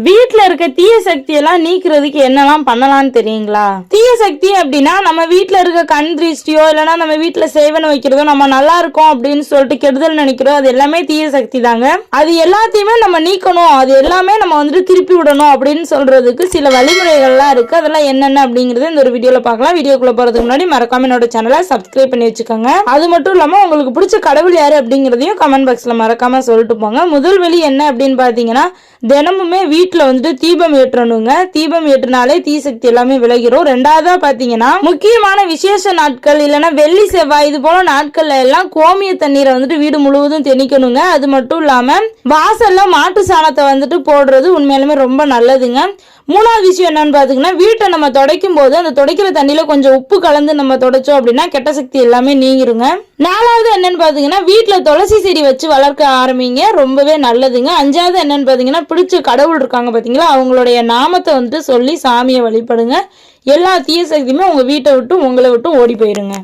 வீட்டுல இருக்க தீய சக்தி எல்லாம் நீக்கிறதுக்கு என்னெல்லாம் பண்ணலாம்னு தெரியுங்களா? தீய சக்தி அப்படின்னா நம்ம வீட்டுல இருக்க கண் திருஷ்டியோ இல்லைன்னா நம்ம வீட்டுல சேவனை வைக்கிறதோ, நம்ம நல்லா இருக்கோம் அப்படின்னு சொல்லிட்டு கெடுதல் நினைக்கிறோம், அது எல்லாமே தீய சக்தி தாங்க. அது எல்லாத்தையுமே நம்ம நீக்கணும், அது எல்லாமே நம்ம வந்துட்டு திருப்பி விடணும் அப்படின்னு சொல்றதுக்கு சில வழிமுறைகள்லாம் இருக்கு. அதெல்லாம் என்னென்ன அப்படிங்கறது இந்த ஒரு வீடியோல பார்க்கலாம். வீடியோக்குள்ள போறதுக்கு முன்னாடி மறக்காம என்னோட சேனலை சப்ஸ்கிரைப் பண்ணி வச்சுக்கோங்க. அது மட்டும் இல்லாம உங்களுக்கு பிடிச்ச கடவுள் யாரு அப்படிங்கறதையும் கமெண்ட் பாக்ஸ்ல மறக்காம சொல்லிட்டு போங்க. முதல் வழி என்ன அப்படின்னு பாத்தீங்கன்னா, தினமுமே வீட்டுல வந்துட்டு தீபம் ஏற்றணுங்க. தீபம் ஏற்றினாலே தீ சக்தி எல்லாமே விலகிரும். ரெண்டாவதா பாத்தீங்கன்னா, முக்கியமான விசேஷ நாட்கள் இல்லைன்னா வெள்ளி செவ்வாய் இது போல நாட்கள்ல எல்லாம் கோமிய தண்ணீரை வந்துட்டு வீடு முழுவதும் தெளிக்கணுங்க. அது மட்டும் இல்லாம வாசல்ல மாட்டு சாணத்தை வந்துட்டு போடுறது உண்மையாலுமே ரொம்ப நல்லதுங்க. மூணாவது விஷயம் என்னன்னு பாத்தீங்கன்னா, வீட்டை நம்ம துடைக்கும் போது அந்த துடைக்கிற தண்ணியில கொஞ்சம் உப்பு கலந்து நம்ம துடைச்சோம் அப்படின்னா கெட்ட சக்தி எல்லாமே நீங்கிருங்க. நாலாவது என்னன்னு பாத்தீங்கன்னா, வீட்டுல துளசி செடி வச்சு வளர்க்க ஆரம்பிங்க, ரொம்பவே நல்லதுங்க. அஞ்சாவது என்னன்னு பாத்தீங்கன்னா, பிடிச்ச கடவுள் இருக்காங்க பாத்தீங்களா, அவங்களுடைய நாமத்தை வந்துட்டு சொல்லி சாமியை வழிபடுங்க. எல்லா தீய சக்தியுமே உங்க வீட்டை விட்டு உங்களை விட்டு ஓடி போயிருங்க.